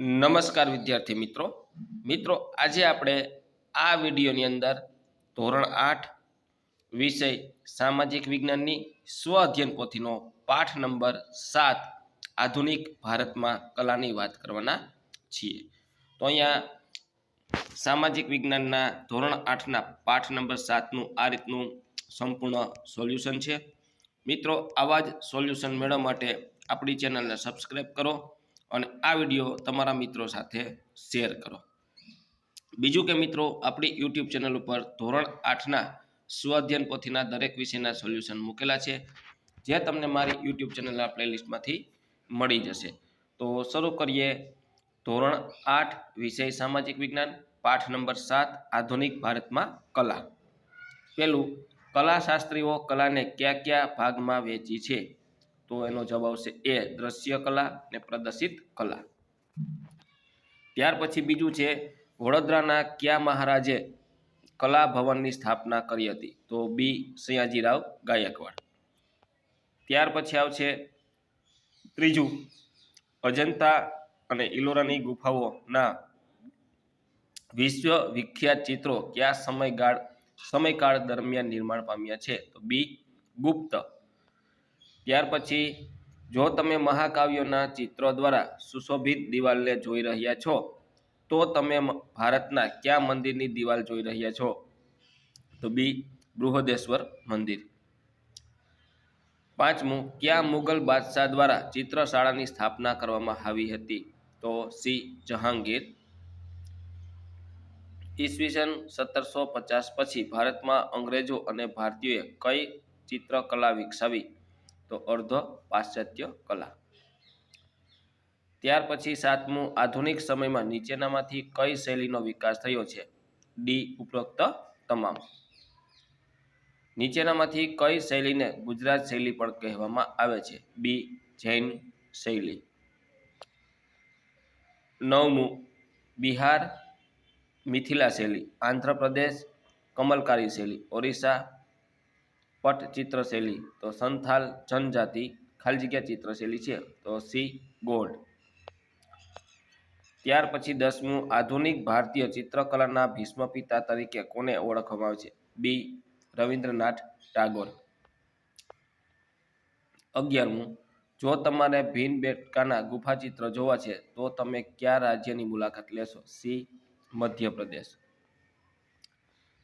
નમસ્કાર વિદ્યાર્થી મિત્રો આજે આપણે આ વિડીયોની અંદર ધોરણ 8 વિષય સામાજિક વિજ્ઞાનની સ્વ અધ્યયન પોથીનો પાઠ નંબર 7 આધુનિક ભારતમાં કલાની વાત કરવાના છીએ। તો અહીંયા સામાજિક વિજ્ઞાનના ધોરણ 8ના પાઠ નંબર 7નું આ રીતનું સંપૂર્ણ સોલ્યુશન છે। મિત્રો આવા જ સોલ્યુશન મેળવવા માટે આપણી ચેનલને સબસ્ક્રાઇબ કરો અને આ વિડીયો તમારા મિત્રો સાથે શેર કરો। બીજું કે મિત્રો આપણી યુટ્યુબ ચેનલ ઉપર ધોરણ 8ના સ્વ અધ્યયન પોથીના દરેક વિષયના સોલ્યુશન મૂકેલા છે, જે તમને મારી યુટ્યુબ ચેનલના પ્લેલિસ્ટમાંથી મળી જશે। તો શરૂ કરીએ ધોરણ 8 વિષય સામાજિક વિજ્ઞાન પાઠ નંબર 7 આધુનિક ભારતમાં કલા। પહેલું, કલાશાસ્ત્રીઓ કલાને કયા કયા ભાગમાં વહેંચી છે? તો એનો જવાબ આવશે એ, દ્રશ્ય કલા અને પ્રદર્શિત કલા। ત્યાર પછી બીજું છે, વડોદરાના કયા મહારાજે કલા ભવનની સ્થાપના કરી હતી? તો બી, સયાજીરાવ ગાયકવાડ। ત્યાર પછી આવશે ત્રીજું, અજંતા અને ઇલોરાની ગુફાઓના વિશ્વ વિખ્યાત ચિત્રો કયા સમયકાળ દરમિયાન નિર્માણ પામ્યા છે? તો બી, ગુપ્ત। ત્યાર પછી, જો તમે મહાકાવ્યોના ચિત્રો દ્વારા સુશોભિત દિવાલને જોઈ રહ્યા છો તો તમે ભારતના કયા મંદિરની દિવાલ જોઈ રહ્યા છો? તો બી, બૃહદેશ્વર મંદિર। પાંચમું, કયા મુગલ બાદશાહ દ્વારા ચિત્રશાળાની સ્થાપના કરવામાં આવી હતી? તો સી, જહાંગીર। ઈસવીસન 1750 પછી ભારતમાં અંગ્રેજો અને ભારતીયોએ કઈ ચિત્રકલા વિકસાવી? તો અર્ધ પાશ્ચાત્ય કલા। ત્યાર પછી સાતમું, આધુનિક સમયમાં નીચેનામાંથી કઈ શૈલીનો વિકાસ થયો છે? ડી, ઉપરોક્ત તમામ। નીચેનામાંથી કઈ શૈલીને ગુજરાત શૈલી પણ કહેવામાં આવે છે? બી, જૈન શૈલી। નવમું, બિહાર મિથિલા શૈલી, આંધ્રપ્રદેશ કમલકારી શૈલી, ઓરિસ્સા પટચિત્ર શૈલી, તો સંથાલ જનજાતિ ખાલી જગ્યા ચિત્રશૈલી છે, તો સી, ગોંડ। ત્યાર પછી દસમું, આધુનિક ભારતીય ચિત્રકલાના ભીષ્મ પિતા તરીકે કોને ઓળખવામાં આવે છે? બી, રવિન્દ્રનાથ ટાગોર। 11મું, જો તમારે ભીમબેટકાના ગુફા ચિત્ર જોવા છે તો તમે કયા રાજ્યની મુલાકાત લેશો? સી, મધ્યપ્રદેશ।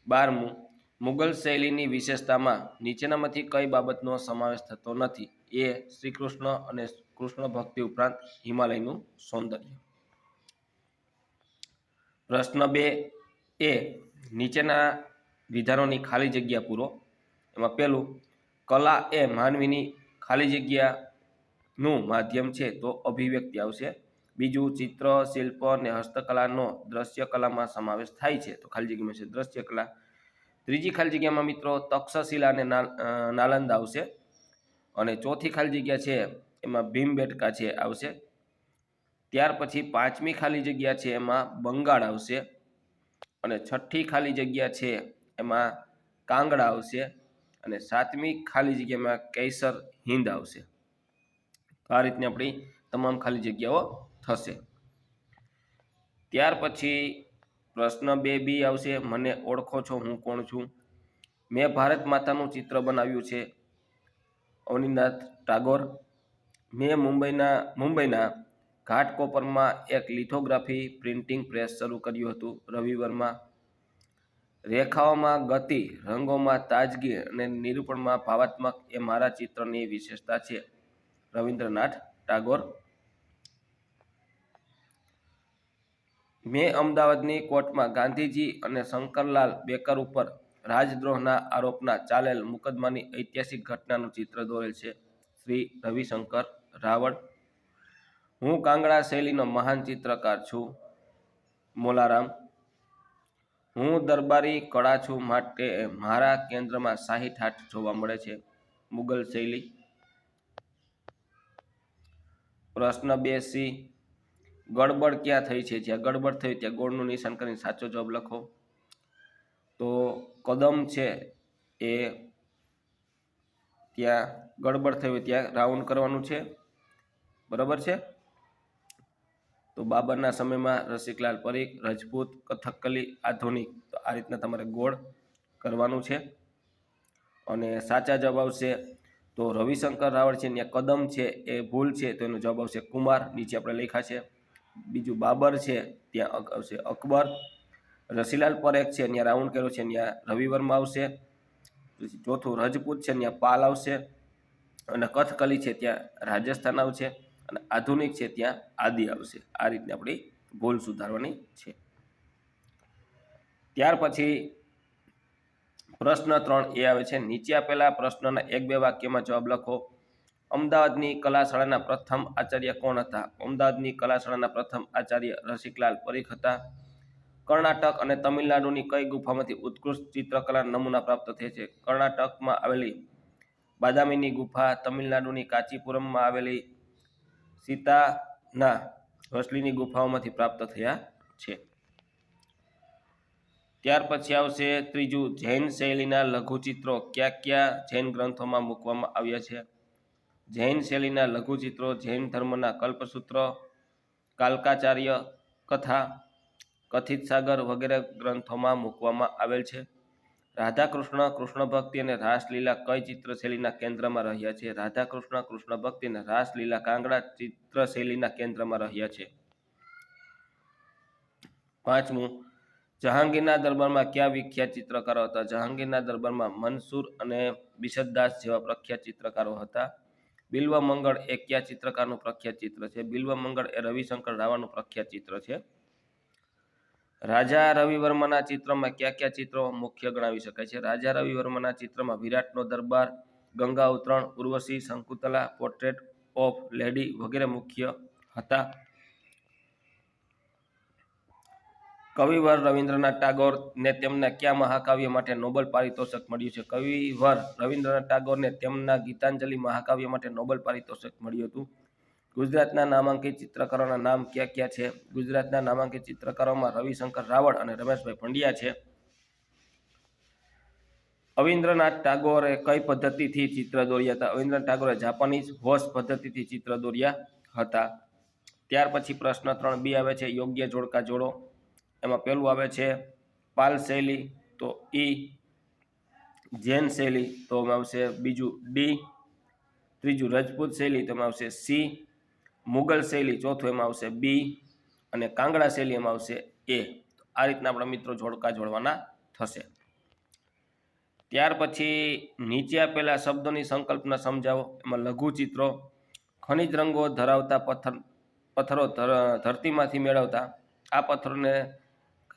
12મું, મુગલ શૈલીની વિશેષતામાં નીચેનામાંથી કઈ બાબતનો સમાવેશ થતો નથી? એ, શ્રી કૃષ્ણ અને કૃષ્ણ ભક્તિ ઉપરાંત હિમાલયનું સૌંદર્ય। પ્રશ્ન 2 એ, નીચેના વિધાનોની ખાલી જગ્યા પૂરો। એમાં પહેલું, કલા એ માનવીની ખાલી જગ્યાનું માધ્યમ છે, તો અભિવ્યક્તિ આવશે। બીજું, ચિત્ર શિલ્પ અને હસ્તકલાનો દ્રશ્ય કલામાં સમાવેશ થાય છે, તો ખાલી જગ્યામાં છે દ્રશ્ય કલા। ત્રીજી ખાલી જગ્યામાં મિત્રો તક્ષશિલા અને નાલંદા આવશે, અને ચોથી ખાલી જગ્યા છે એમાં ભીમબેટકા છે આવશે। ત્યાર પછી પાંચમી ખાલી જગ્યા છે એમાં બંગાળ આવશે, અને છઠ્ઠી ખાલી જગ્યા છે એમાં કાંગડા આવશે, અને સાતમી ખાલી જગ્યામાં કૈસર હિંદ આવશે। આ રીતની આપણી તમામ ખાલી જગ્યાઓ થશે। ત્યાર પછી પ્રશ્ન 2B આવશે, મને ઓળખો છો, હું કોણ છું? મેં ભારત માતાનું ચિત્ર બનાવ્યું છે, અવનીનાથ ટાગોર। મેં મુંબઈના ઘાટકોપરમાં એક લિથોગ્રાફી પ્રિન્ટિંગ પ્રેસ શરૂ કર્યું હતું, રવિ વર્મા। રેખાઓમાં ગતિ, રંગોમાં તાજગી અને નિરૂપણમાં ભાવાત્મક એ મારા ચિત્રની વિશેષતા છે, રવિન્દ્રનાથ ટાગોર। મેં અમદાવાદની કોર્ટમાં ગાંધીજી અને શંકરલાલ બેકર ઉપર રાજદ્રોહના આરોપના ચાલેલ મુકદ્દમાની ઐતિહાસિક ઘટનાનું ચિત્ર દોરેલ છે, શ્રી રવિશંકર રાવળ। હું કાંગડા શૈલીનો મહાન ચિત્રકાર છું, મોલારામ। હું દરબારી કળા છું, માટે મારા કેન્દ્રમાં શાહી ઠાઠ જોવા મળે છે, મુગલ શૈલી। પ્રશ્ન 2C, ગડબડ ક્યાં થઈ છે? જ્યાં ગડબડ થઈ ત્યાં ગોળનું નિશાન કરીને સાચો જવાબ લખો। તો કદમ છે એ ત્યાં ગડબડ થઈ હોય ત્યાં રાઉન્ડ કરવાનું છે, બરાબર છે। તો તો બાબરના સમયમાં રસિકલાલ પરીખ, રજપૂત, કથકલી, આધુનિક. તો આ રીતના તમારે ગોળ કરવાનું છે. અને સાચા જવાબ આવશે તો રવિશંકર રાવળ છે ત્યાં કદમ છે એ ભૂલ છે, તો એનો જવાબ આવશે કુમાર. નીચે આપણે લખ્યા છે. બીજું બાબર છે ત્યાં આવશે અકબર. રસીલાલ પરેખ છે ત્યાં રાઉન્ડ કર્યો છે ત્યાં રવિવર્મા આવશે. ચોથું રજપૂત છે ત્યાં પાલ આવશે. અને કથકલી છે ત્યાં રાજસ્થાન આવશે. અને આધુનિક છે ત્યાં આદિ આવશે. આ રીતની આપણી ભૂલ સુધારવાની છે. ત્યાર પછી પ્રશ્ન 3 એ આવે છે, નીચે આપેલા પ્રશ્નના 1-2 વાક્યમાં જવાબ લખો. અમદાવાદની કલાશાળાના પ્રથમ આચાર્ય કોણ હતા? અમદાવાદની કલાશાળાના પ્રથમ આચાર્ય રસિકલાલ પરીખ હતા. કર્ણાટક અને તમિલનાડુની કઈ ગુફામાંથી ઉત્કૃષ્ટ ચિત્રકલા નમૂના પ્રાપ્ત થયા છે? કર્ણાટકમાં આવેલી બાદામીની ગુફા, તમિલનાડુની કાંચીપુરમમાં આવેલી સીતાના વસલીની ગુફાઓમાંથી પ્રાપ્ત થયા છે. ત્યાર પછી આવશે ત્રીજું, જૈન શૈલીના લઘુચિત્રો કયા જૈન ગ્રંથોમાં મૂકવામાં આવ્યા છે? જૈન શૈલીના લઘુચિત્રો જૈન ધર્મના કલ્પસૂત્ર, કાલકાચાર્ય કથા, કથિત સાગર વગેરે ગ્રંથોમાં મૂકવામાં આવેલ છે. રાધાકૃષ્ણ, કૃષ્ણ ભક્તિ અને રાસલીલા કઈ ચિત્રશૈલીના કેન્દ્રમાં રહ્યા છે? રાધાકૃષ્ણ, કૃષ્ણ ભક્તિ અને રાસલીલા કાંગડા ચિત્રશૈલીના કેન્દ્રમાં રહ્યા છે. પાંચમું, જહાંગીરના દરબારમાં કયા વિખ્યાત ચિત્રકારો હતા? જહાંગીરના દરબારમાં મનસુર અને બિશતદાસ જેવા પ્રખ્યાત ચિત્રકારો હતા. બિલ્વમંગળ એ કયા ચિત્રકારનું પ્રખ્યાત ચિત્ર છે? બિલ્વમંગળ એ રવિશંકર રાવળનું પ્રખ્યાત ચિત્ર છે. રાજા રવિવર્માના ચિત્રમાં કયા ચિત્રો મુખ્ય ગણાવી શકાય છે? રાજા રવિવર્માના ચિત્રમાં વિરાટનો દરબાર, Ganga Utaran, Urvashi, Shakuntala, portrait of lady વગેરે મુખ્ય હતા. કવિવર રવિન્દ્રનાથ ટાગોરને તેમના કયા મહાકાવ્ય માટે નોબેલ પારિતોષિક મળ્યું છે? કવિવર રવિન્દ્રનાથ ટાગોરને તેમના ગીતાંજલિ મહાકાવ્ય માટે નોબેલ પારિતોષિક મળ્યું હતું. ગુજરાતના નામાંકિત ચિત્રકારોના નામ કયા છે? ગુજરાતના નામાંકિત ચિત્રકારોમાં રવિશંકર રાવળ અને રમેશભાઈ પંડ્યા છે. અવિન્દ્રનાથ ટાગોરે કઈ પદ્ધતિથી ચિત્ર દોર્યા હતા? અવિન્દ્રનાથ ટાગોરે જાપાનીઝ હોર્સ પદ્ધતિથી ચિત્ર દોર્યા હતા. ત્યાર પછી પ્રશ્ન 3B આવે છે, યોગ્ય જોડકા જોડો. એમાં પહેલું આવે છે પાલ શૈલી, તો ઈ. જૈન શૈલી, તો એમાં આવશે બીજું ડી. ત્રીજું રજપૂત શૈલી, તો એમાં આવશે સી. મુગલ શૈલી, ચોથું એમાં આવશે બી. અને કાંગડા શૈલી એમાં આવશે એ. આ રીતના આપણા મિત્રો જોડકા જોડવાના થશે. ત્યાર પછી નીચે આપેલા શબ્દોની સંકલ્પના સમજાવો. એમાં લઘુચિત્રો, ખનિજ રંગો ધરાવતા પથ્થરો ધરતીમાંથી મેળવતા. આ પથ્થરોને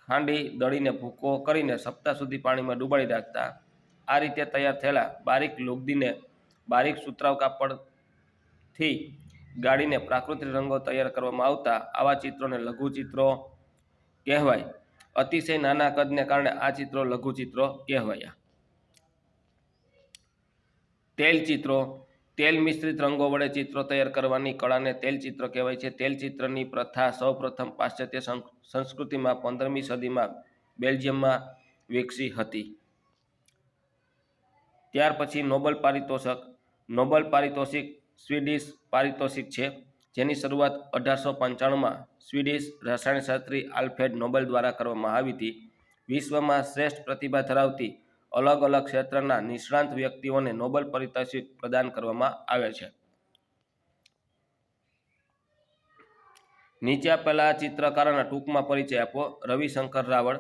ખાંડી દળીને ભૂકો કરીને સપ્તાહ સુધી પાણીમાં ડૂબાડી રાખતા. આ રીતે તૈયાર થયેલા બારીક લુગદીને બારીક સુતરાઉ કાપડથી ગાળીને પ્રાકૃતિક રંગો તૈયાર કરવામાં આવતા. આવા ચિત્રોને લઘુચિત્રો કહેવાય. અતિશય નાના કદને કારણે આ ચિત્રો લઘુચિત્રો કહેવાયા. તેલચિત્રો, તેલ મિશ્રિત રંગો વડે ચિત્રો તૈયાર કરવાની કળાને તેલચિત્ર કહેવાય છે. તેલચિત્રની પ્રથા સૌપ્રથમ પાશ્ચાત્ય સંસ્કૃતિમાં 15મી સદીમાં બેલ્જિયમમાં વિકસી હતી. ત્યાર પછી નોબેલ પારિતોષિક. નોબેલ પારિતોષિક સ્વીડિશ પારિતોષિક છે, જેની શરૂઆત 1895માં સ્વીડિશ રસાયણશાસ્ત્રી આલ્ફ્રેડ નોબેલ દ્વારા કરવામાં આવી હતી. વિશ્વમાં શ્રેષ્ઠ પ્રતિભા ધરાવતી અલગ અલગ ક્ષેત્રના નિષ્ણાંત વ્યક્તિઓને નોબેલ પારિતોષિક પ્રદાન કરવામાં આવે છે. નીચે આપેલા ચિત્રકારોના ટૂંકમાં પરિચય આપો. રવિશંકર રાવળ.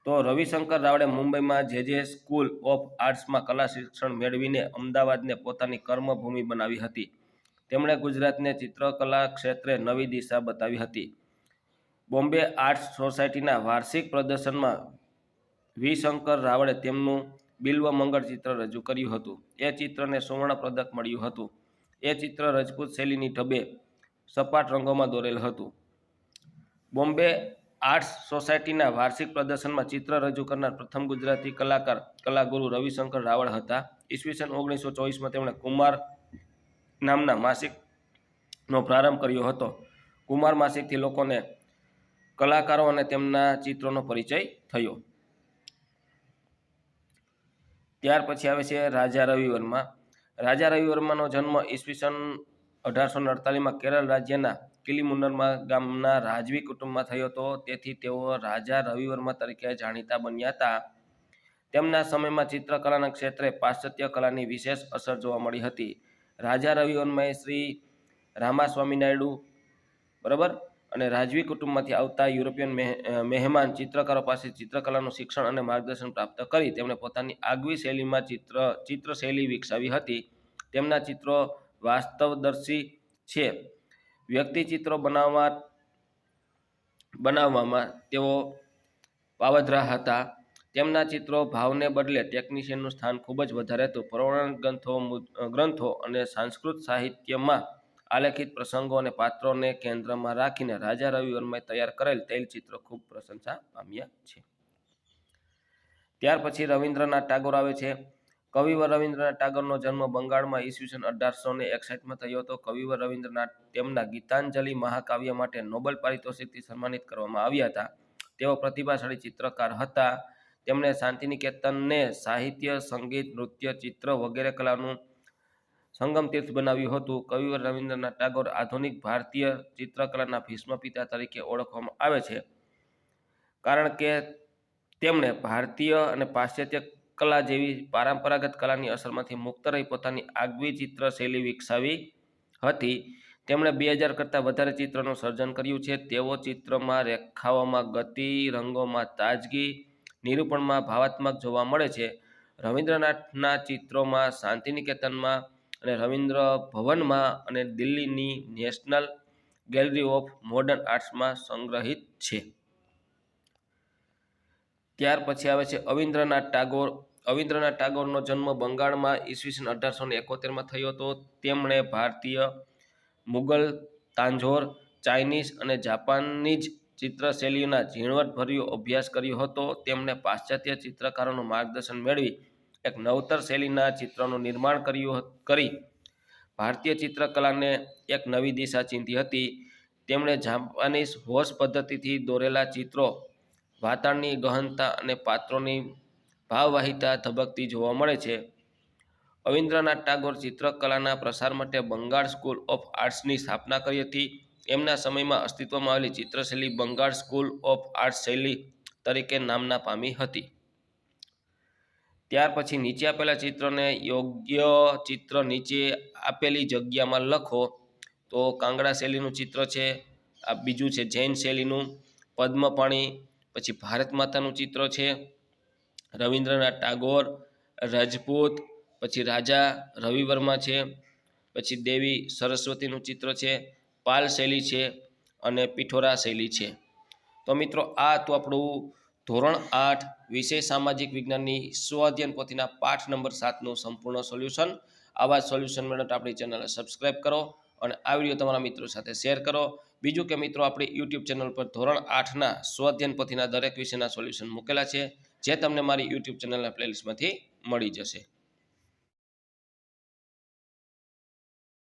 તો રવિશંકર રાવળે મુંબઈમાં જે સ્કૂલ ઓફ આર્ટ્સમાં કલા શિક્ષણ મેળવીને અમદાવાદને પોતાની કર્મભૂમિ બનાવી હતી. તેમણે ગુજરાતને ચિત્રકલા ક્ષેત્રે નવી દિશા બતાવી હતી. બોમ્બે આર્ટ્સ સોસાયટીના વાર્ષિક પ્રદર્શનમાં વિશંકર રાવળે તેમનું બિલ્વમંગળ ચિત્ર રજૂ કર્યું હતું. એ ચિત્રને સુવર્ણ પદક મળ્યું હતું. એ ચિત્ર રજપૂત શૈલીની ઢબે સપાટ રંગોમાં દોરેલ હતું. બોમ્બે આર્ટ્સ સોસાયટીના વાર્ષિક પ્રદર્શનમાં ચિત્ર રજૂ કરનાર પ્રથમ ગુજરાતી કલાકાર કલાગુરુ રવિશંકર રાવળ હતા. ઈસવીસન 1924માં તેમણે કુમાર નામના માસિકનો પ્રારંભ કર્યો હતો. કુમાર માસિકથી લોકોને કલાકારો અને તેમના ચિત્રોનો પરિચય થયો. ત્યાર પછી આવે છે રાજા રવિવર્મા. રાજા રવિવર્માનો જન્મ ઈસવીસન 1848માં કેરળ રાજ્યના કિલીમુન્નરમાં ગામના રાજવી કુટુંબમાં થયો હતો, તેથી તેઓ રાજા રવિવર્મા તરીકે જાણીતા બન્યા હતા. તેમના સમયમાં ચિત્રકલાના ક્ષેત્રે પાશ્ચાત્ય કલાની વિશેષ અસર જોવા મળી હતી. રાજા રવિવર્માએ શ્રી રામાસ્વામી નાયડુ બરાબર અને રાજવી કુટુંબમાંથી આવતા યુરોપિયન મહેમાન ચિત્રકારો પાસે ચિત્રકલાનું શિક્ષણ અને માર્ગદર્શન પ્રાપ્ત કરી તેમણે પોતાની આગવી શૈલીમાં ચિત્રશૈલી વિકસાવી હતી. તેમના ચિત્રો વાસ્તવદર્શી છે. વ્યક્તિચિત્રો બનાવવામાં તેઓ પાવદરા હતા. તેમના ચિત્રો ભાવને બદલે ટેકનિશિયનનું સ્થાન ખૂબ જ વધારે હતું. પૌરાણિક ગ્રંથો અને સંસ્કૃત સાહિત્યમાં આલેખિત પ્રસંગો અને પાત્રોને કેન્દ્રમાં રાખીને રાજા રવિવર્માએ તૈયાર કરેલ તૈલચિત્રો ખૂબ પ્રશંસા પામ્યા છે. ત્યાર પછી રવિન્દ્રનાથ ટાગોર આવે છે. કવિવર રવિન્દ્રનાથ ટાગોરનો જન્મ બંગાળમાં ઈસવીસન 1861માં થયો હતો. કવિવર રવિન્દ્રનાથ તેમના ગીતાંજલિ મહાકાવ્ય માટે નોબેલ પારિતોષિકથી સન્માનિત કરવામાં આવ્યા હતા. તેઓ પ્રતિભાશાળી ચિત્રકાર હતા. તેમણે શાંતિનિકેતનને સાહિત્ય, સંગીત, નૃત્ય, ચિત્ર વગેરે કલાનું સંગમ તીર્થ બનાવ્યું હતું. કવિવર રવિન્દ્રનાથ ટાગોર આધુનિક ભારતીય ચિત્રકલાના ભીષ્મ પિતા તરીકે ઓળખવામાં આવે છે, કારણ કે તેમણે ભારતીય અને પાશ્ચાત્ય કલા જેવી પરંપરાગત કલાની અસરમાંથી મુક્ત રહી પોતાની આગવી ચિત્રશૈલી વિકસાવી હતી. તેમણે 2000 કરતાં વધારે ચિત્રોનું સર્જન કર્યું છે. તેઓ ચિત્રમાં રેખાઓમાં ગતિ, રંગોમાં તાજગી, નિરૂપણમાં ભાવાત્મક જોવા મળે છે. રવિન્દ્રનાથના ચિત્રોમાં શાંતિનિકેતનમાં અને રવિન્દ્ર ભવનમાં અને દિલ્હીની નેશનલ ગેલેરી ઓફ મોડર્ન આર્ટ્સમાં સંગ્રહિત છે. ત્યાર પછી આવે છે અવિન્દ્રનાથ ટાગોર. અવિન્દ્રનાથ ટાગોરનો જન્મ બંગાળમાં ઈસવીસન 1871માં થયો હતો. તેમણે ભારતીય, મુગલ, તાંજોર, ચાઇનીઝ અને જાપાનીઝ ચિત્રશૈલીઓના ઝીણવટભર્યો અભ્યાસ કર્યો હતો. તેમણે પાશ્ચાત્ય ચિત્રકારોનું માર્ગદર્શન મેળવી એક નવતર શૈલીના ચિત્રનું નિર્માણ કરી ભારતીય ચિત્રકલાને એક નવી દિશા ચીંધી હતી. તેમણે જાપાનીઝ હોશ પદ્ધતિથી દોરેલા ચિત્રો વાતાવરણની ગહનતા અને પાત્રોની ભાવવાહિતા ધબકતી જોવા મળે છે. અવિન્દ્રનાથ ટાગોર ચિત્રકલાના પ્રસાર માટે બંગાળ સ્કૂલ ઓફ આર્ટ્સની સ્થાપના કરી હતી. એમના સમયમાં અસ્તિત્વમાં આવેલી ચિત્રશૈલી બંગાળ સ્કૂલ ઓફ આર્ટ્સ શૈલી તરીકે નામના પામી હતી. ત્યાર પછી નીચે આપેલા ચિત્રને યોગ્ય ચિત્ર નીચે આપેલી જગ્યામાં લખો. તો કાંગડા શૈલીનું ચિત્ર છે, આ બીજું છે જૈન શૈલીનું પદ્મપાણી, પછી ભારત માતાનું ચિત્ર છે, રવિન્દ્રનાથ ટાગોર, રાજપૂત, પછી રાજા રવિવર્મા છે, પછી દેવી સરસ્વતીનું ચિત્ર છે, પાલ શૈલી છે અને પિઠોરા શૈલી છે. તો મિત્રો આ તો આપણું ધોરણ 8 વિષય સામાજિક વિજ્ઞાનની સ્વઅધ્યયન પોથીના પાઠ નંબર 7નું સંપૂર્ણ સોલ્યુશન. આવા સોલ્યુશન મેળવવા આપણી ચેનલને સબસ્ક્રાઈબ કરો અને આ વિડીયો તમારા મિત્રો સાથે શેર કરો. બીજું કે મિત્રો આપણી યુટ્યુબ ચેનલ પર ધોરણ 8ના સ્વઅધ્યયન પોથીના દરેક વિષયના સોલ્યુશન મૂકેલા છે, જે તમને મારી યુટ્યુબ ચેનલના પ્લેલિસ્ટમાંથી મળી જશે.